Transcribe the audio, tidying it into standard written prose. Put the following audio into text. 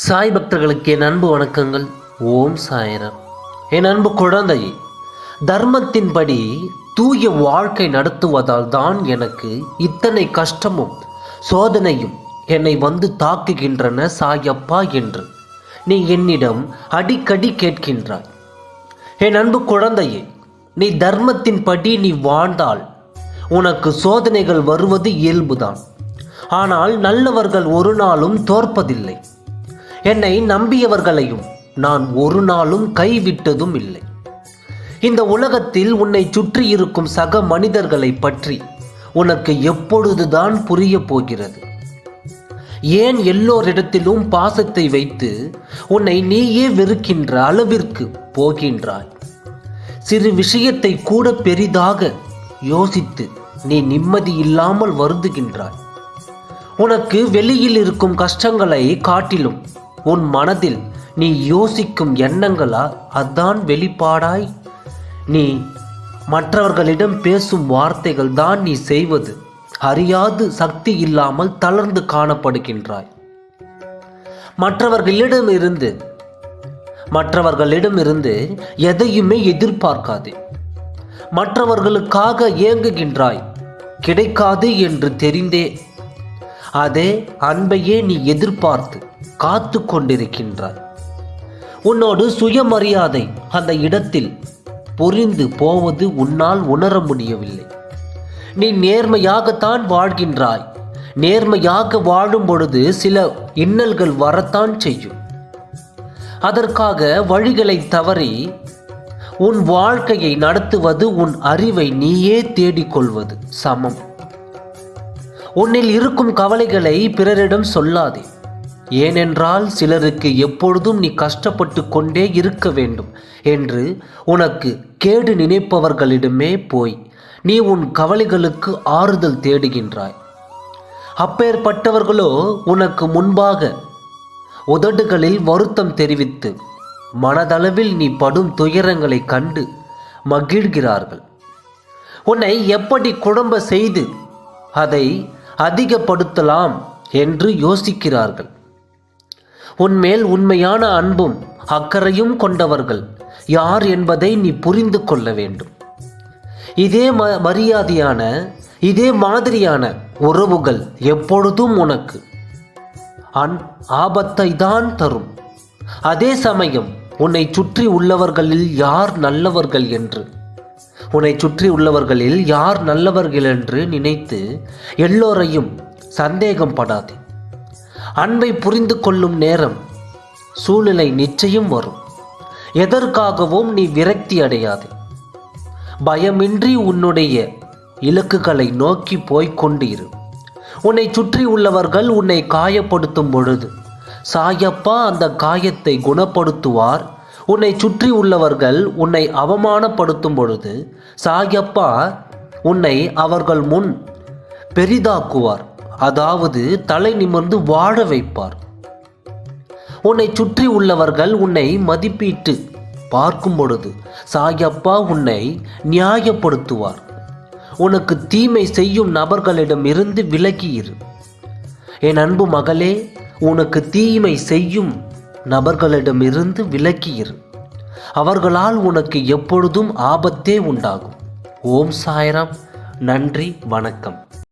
சாய் பக்தர்களுக்கு என் அன்பு வணக்கங்கள். ஓம் சாய்ராம். என் அன்பு குழந்தையே, தர்மத்தின்படி தூய வாழ்க்கை நடத்துவதால் தான் எனக்கு இத்தனை கஷ்டமும் சோதனையும் என்னை வந்து தாக்குகின்றன சாயப்பா என்று நீ என்னிடம் அடிக்கடி கேட்கின்றாய். என் அன்பு குழந்தையே, நீ தர்மத்தின்படி நீ வாழ்ந்தால் உனக்கு சோதனைகள் வருவது இயல்புதான். ஆனால் நல்லவர்கள் ஒரு நாளும் தோற்பதில்லை. என்னை நம்பியவர்களையும் நான் ஒரு நாளும் கைவிட்டதும் இல்லை. இந்த உலகத்தில் உன்னை சுற்றி இருக்கும் சக மனிதர்களை பற்றி உனக்கு எப்பொழுதுதான் புரிய போகிறது? ஏன் எல்லோரிடத்திலும் பாசத்தை வைத்து உன்னை நீயே வெறுக்கின்ற அளவிற்கு போகின்றாய்? சிறு விஷயத்தை கூட பெரிதாக யோசித்து நீ நிம்மதி இல்லாமல் வருந்துகின்றாய். உனக்கு வெளியில் இருக்கும் கஷ்டங்களை காட்டிலும் உன் மனதில் நீ யோசிக்கும் எண்ணங்களா அதான் வெளிப்பாடாய் நீ மற்றவர்களிடம் பேசும் வார்த்தைகள் தான் நீ செய்வது அறியாது சக்தி இல்லாமல் தளர்ந்து காணப்படுகின்றாய். மற்றவர்களிடமிருந்து எதையுமே எதிர்பார்க்காதே. மற்றவர்களுக்காக ஏங்குகின்றாய். கிடைக்காது என்று தெரிந்தே அதே அன்பையே நீ எதிர்பார்த்து காத்து கொண்டிருக்கின்றாய். உன்னோடு சுயமரியாதை அந்த இடத்தில் பொறிந்து போவது உன்னால் உணர முடியவில்லை. நீ நேர்மையாகத்தான் வாழ்கின்றாய். நேர்மையாக வாழும் பொழுது சில இன்னல்கள் வரத்தான் செய்யும். அதற்காக வழிகளை தவறி உன் வாழ்க்கையை நடத்துவது உன் அறிவை நீயே தேடிக்கொள்வது சமம். உன்னில் இருக்கும் கவலைகளை பிறரிடம் சொல்லாதே. ஏனென்றால் சிலருக்கு எப்பொழுதும் நீ கஷ்டப்பட்டு கொண்டே இருக்க வேண்டும் என்று உனக்கு கேடு நினைப்பவர்களிடமே போய் நீ உன் கவலைகளுக்கு ஆறுதல் தேடுகின்றாய். அப்பேற்பட்டவர்களோ உனக்கு முன்பாக உதடுகளில் வருத்தம் தெரிவித்து மனதளவில் நீ படும் துயரங்களை கண்டு மகிழ்கிறார்கள். உன்னை எப்படி குழம்ப செய்து அதை அதிகப்படுத்தலாம் என்று யோசிக்கிறார்கள். உன்மேல் உண்மையான அன்பும் அக்கறையும் கொண்டவர்கள் யார் என்பதை நீ புரிந்து கொள்ள வேண்டும். இதே மாதிரியான உறவுகள் எப்பொழுதும் உனக்கு ஆபத்தை தான் தரும். அதே சமயம் உன்னை சுற்றி உள்ளவர்களில் யார் நல்லவர்கள் என்று நினைத்து எல்லோரையும் சந்தேகம் படாதே. அன்பை புரிந்து கொள்ளும் நேரம் சூழ்நிலை நிச்சயம் வரும். எதற்காகவும் நீ விரக்தி அடையாதே. பயமின்றி உன்னுடைய இலக்குகளை நோக்கி போய்கொண்டு இரு. உன்னை சுற்றி உள்ளவர்கள் உன்னை காயப்படுத்தும் பொழுது சாயப்பா அந்த காயத்தை குணப்படுத்துவார். உன்னை சுற்றி உள்ளவர்கள் உன்னை அவமானப்படுத்தும் பொழுது சாயப்பா உன்னை அவர்கள் முன் பெரிதாக்குவார். அதாவது தலை நிமிர்ந்து வாழ வைப்பார். உன்னை சுற்றி உள்ளவர்கள் உன்னை மதிப்பீட்டு பார்க்கும் பொழுது சாயப்பா உன்னை நியாயப்படுத்துவார். உனக்கு தீமை செய்யும் நபர்களிடம் இருந்து விலகி இரு. என் அன்பு மகளே, உனக்கு தீமை செய்யும் நபர்களிடமிருந்து விலகி இரு. அவர்களால் உனக்கு எப்பொழுதும் ஆபத்தே உண்டாகும். ஓம் சாய்ராம். நன்றி, வணக்கம்.